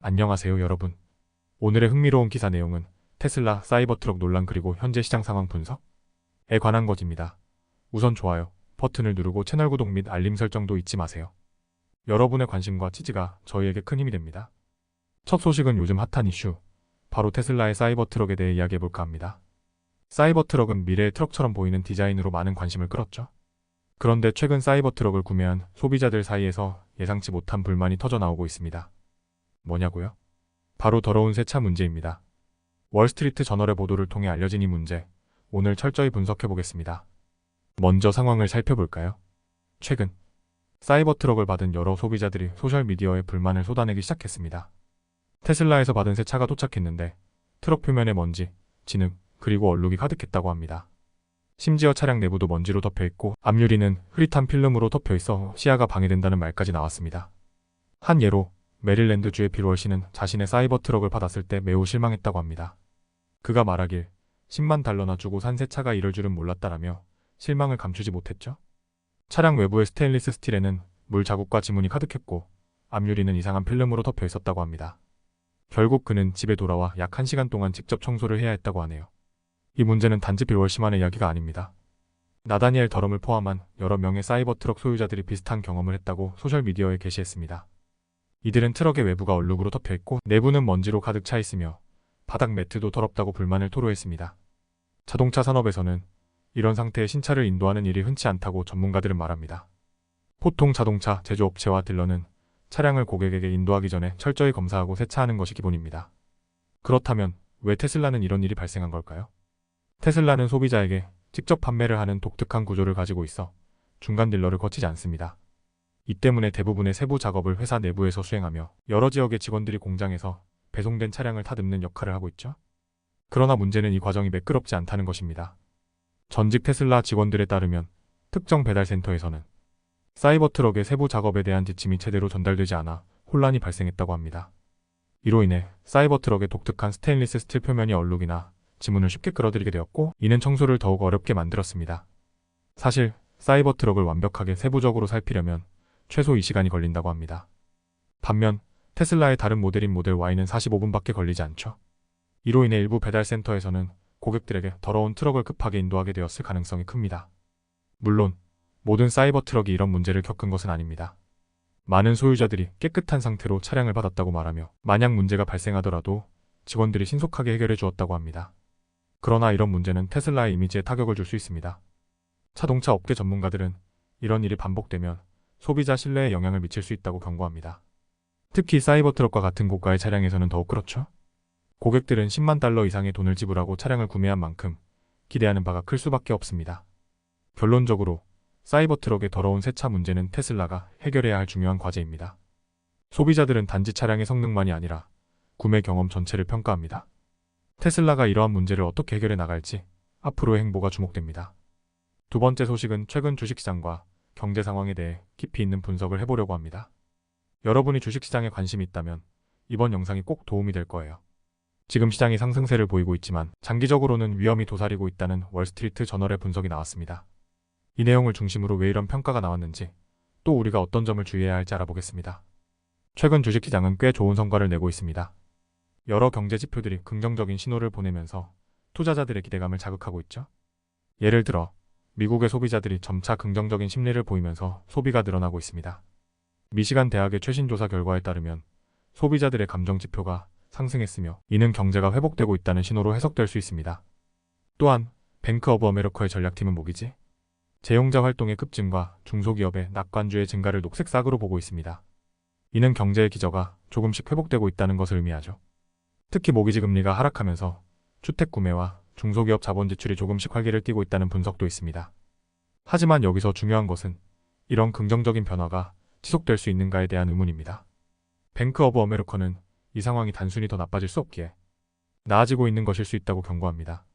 안녕하세요 여러분. 오늘의 흥미로운 기사 내용은 테슬라 사이버트럭 논란 그리고 현재 시장 상황 분석에 관한 것입니다. 우선 좋아요 버튼을 누르고 채널 구독 및 알림 설정도 잊지 마세요. 여러분의 관심과 지지가 저희에게 큰 힘이 됩니다. 첫 소식은 요즘 핫한 이슈, 바로 테슬라의 사이버트럭에 대해 이야기해볼까 합니다. 사이버트럭은 미래의 트럭처럼 보이는 디자인으로 많은 관심을 끌었죠. 그런데 최근 사이버트럭을 구매한 소비자들 사이에서 예상치 못한 불만이 터져나오고 있습니다. 뭐냐고요? 바로 더러운 세차 문제입니다. 월스트리트 저널의 보도를 통해 알려진 이 문제, 오늘 철저히 분석해보겠습니다. 먼저 상황을 살펴볼까요? 최근 사이버트럭을 받은 여러 소비자들이 소셜미디어에 불만을 쏟아내기 시작했습니다. 테슬라에서 받은 새 차가 도착했는데 트럭 표면에 먼지, 진흙, 그리고 얼룩이 가득했다고 합니다. 심지어 차량 내부도 먼지로 덮여있고 앞유리는 흐릿한 필름으로 덮여있어 시야가 방해된다는 말까지 나왔습니다. 한 예로 메릴랜드주의 빌월 씨는 자신의 사이버트럭을 받았을 때 매우 실망했다고 합니다. 그가 말하길 $10만 주고 산 새 차가 이럴 줄은 몰랐다라며 실망을 감추지 못했죠. 차량 외부의 스테인리스 스틸에는 물 자국과 지문이 가득했고 앞유리는 이상한 필름으로 덮여 있었다고 합니다. 결국 그는 집에 돌아와 약 1시간 동안 직접 청소를 해야 했다고 하네요. 이 문제는 단지 빌월 씨만의 이야기가 아닙니다. 나다니엘 더럼을 포함한 여러 명의 사이버트럭 소유자들이 비슷한 경험을 했다고 소셜미디어에 게시했습니다. 이들은 트럭의 외부가 얼룩으로 덮여있고 내부는 먼지로 가득 차 있으며 바닥 매트도 더럽다고 불만을 토로했습니다. 자동차 산업에서는 이런 상태의 신차를 인도하는 일이 흔치 않다고 전문가들은 말합니다. 보통 자동차 제조업체와 딜러는 차량을 고객에게 인도하기 전에 철저히 검사하고 세차하는 것이 기본입니다. 그렇다면 왜 테슬라는 이런 일이 발생한 걸까요? 테슬라는 소비자에게 직접 판매를 하는 독특한 구조를 가지고 있어 중간 딜러를 거치지 않습니다. 이 때문에 대부분의 세부 작업을 회사 내부에서 수행하며 여러 지역의 직원들이 공장에서 배송된 차량을 다듬는 역할을 하고 있죠. 그러나 문제는 이 과정이 매끄럽지 않다는 것입니다. 전직 테슬라 직원들에 따르면 특정 배달센터에서는 사이버트럭의 세부 작업에 대한 지침이 제대로 전달되지 않아 혼란이 발생했다고 합니다. 이로 인해 사이버트럭의 독특한 스테인리스 스틸 표면이 얼룩이나 지문을 쉽게 끌어들이게 되었고, 이는 청소를 더욱 어렵게 만들었습니다. 사실 사이버트럭을 완벽하게 세부적으로 살피려면 최소 2시간이 걸린다고 합니다. 반면 테슬라의 다른 모델인 모델 Y는 45분밖에 걸리지 않죠. 이로 인해 일부 배달센터에서는 고객들에게 더러운 트럭을 급하게 인도하게 되었을 가능성이 큽니다. 물론 모든 사이버트럭이 이런 문제를 겪은 것은 아닙니다. 많은 소유자들이 깨끗한 상태로 차량을 받았다고 말하며 만약 문제가 발생하더라도 직원들이 신속하게 해결해 주었다고 합니다. 그러나 이런 문제는 테슬라의 이미지에 타격을 줄 수 있습니다. 자동차 업계 전문가들은 이런 일이 반복되면 소비자 신뢰에 영향을 미칠 수 있다고 경고합니다. 특히 사이버트럭과 같은 고가의 차량에서는 더욱 그렇죠. 고객들은 $10만 이상의 돈을 지불하고 차량을 구매한 만큼 기대하는 바가 클 수밖에 없습니다. 결론적으로 사이버트럭의 더러운 세차 문제는 테슬라가 해결해야 할 중요한 과제입니다. 소비자들은 단지 차량의 성능만이 아니라 구매 경험 전체를 평가합니다. 테슬라가 이러한 문제를 어떻게 해결해 나갈지 앞으로의 행보가 주목됩니다. 두 번째 소식은 최근 주식시장과 경제 상황에 대해 깊이 있는 분석을 해보려고 합니다. 여러분이 주식시장에 관심이 있다면 이번 영상이 꼭 도움이 될 거예요. 지금 시장이 상승세를 보이고 있지만 장기적으로는 위험이 도사리고 있다는 월스트리트 저널의 분석이 나왔습니다. 이 내용을 중심으로 왜 이런 평가가 나왔는지, 또 우리가 어떤 점을 주의해야 할지 알아보겠습니다. 최근 주식시장은 꽤 좋은 성과를 내고 있습니다. 여러 경제 지표들이 긍정적인 신호를 보내면서 투자자들의 기대감을 자극하고 있죠. 예를 들어 미국의 소비자들이 점차 긍정적인 심리를 보이면서 소비가 늘어나고 있습니다. 미시간 대학의 최신 조사 결과에 따르면 소비자들의 감정 지표가 상승했으며 이는 경제가 회복되고 있다는 신호로 해석될 수 있습니다. 또한 뱅크 오브 아메리카의 전략팀은 뭐기지? 재용자 활동의 급증과 중소기업의 낙관주의 증가를 녹색싹으로 보고 있습니다. 이는 경제의 기저가 조금씩 회복되고 있다는 것을 의미하죠. 특히 모기지 금리가 하락하면서 주택 구매와 중소기업 자본 지출이 조금씩 활기를 띠고 있다는 분석도 있습니다. 하지만 여기서 중요한 것은 이런 긍정적인 변화가 지속될 수 있는가에 대한 의문입니다. 뱅크 오브 아메리카는 이 상황이 단순히 더 나빠질 수 없기에 나아지고 있는 것일 수 있다고 경고합니다.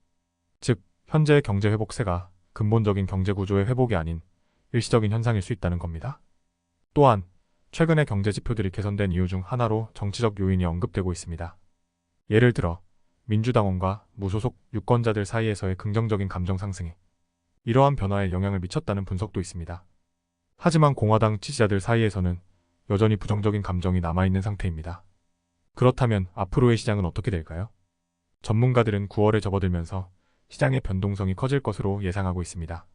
즉, 현재의 경제 회복세가 근본적인 경제 구조의 회복이 아닌 일시적인 현상일 수 있다는 겁니다. 또한 최근의 경제 지표들이 개선된 이유 중 하나로 정치적 요인이 언급되고 있습니다. 예를 들어 민주당원과 무소속 유권자들 사이에서의 긍정적인 감정 상승이 이러한 변화에 영향을 미쳤다는 분석도 있습니다. 하지만 공화당 지지자들 사이에서는 여전히 부정적인 감정이 남아있는 상태입니다. 그렇다면 앞으로의 시장은 어떻게 될까요? 전문가들은 9월에 접어들면서 시장의 변동성이 커질 것으로 예상하고 있습니다.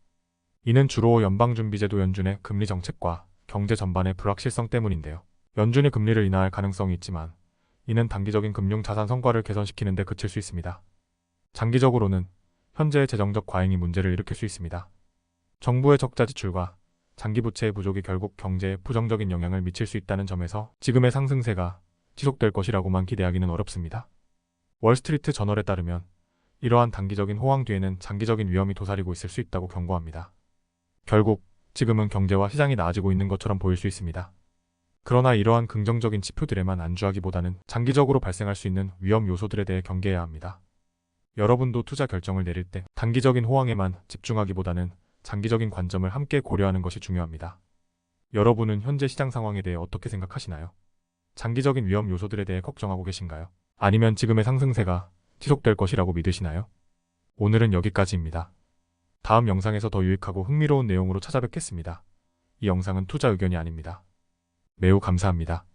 이는 주로 연방준비제도 연준의 금리 정책과 경제 전반의 불확실성 때문인데요. 연준이 금리를 인하할 가능성이 있지만 이는 단기적인 금융 자산 성과를 개선시키는 데 그칠 수 있습니다. 장기적으로는 현재의 재정적 과잉이 문제를 일으킬 수 있습니다. 정부의 적자 지출과 장기 부채의 부족이 결국 경제에 부정적인 영향을 미칠 수 있다는 점에서 지금의 상승세가 지속될 것이라고만 기대하기는 어렵습니다. 월스트리트 저널에 따르면 이러한 단기적인 호황 뒤에는 장기적인 위험이 도사리고 있을 수 있다고 경고합니다. 결국 지금은 경제와 시장이 나아지고 있는 것처럼 보일 수 있습니다. 그러나 이러한 긍정적인 지표들에만 안주하기보다는 장기적으로 발생할 수 있는 위험 요소들에 대해 경계해야 합니다. 여러분도 투자 결정을 내릴 때 단기적인 호황에만 집중하기보다는 장기적인 관점을 함께 고려하는 것이 중요합니다. 여러분은 현재 시장 상황에 대해 어떻게 생각하시나요? 장기적인 위험 요소들에 대해 걱정하고 계신가요? 아니면 지금의 상승세가 지속될 것이라고 믿으시나요? 오늘은 여기까지입니다. 다음 영상에서 더 유익하고 흥미로운 내용으로 찾아뵙겠습니다. 이 영상은 투자 의견이 아닙니다. 매우 감사합니다.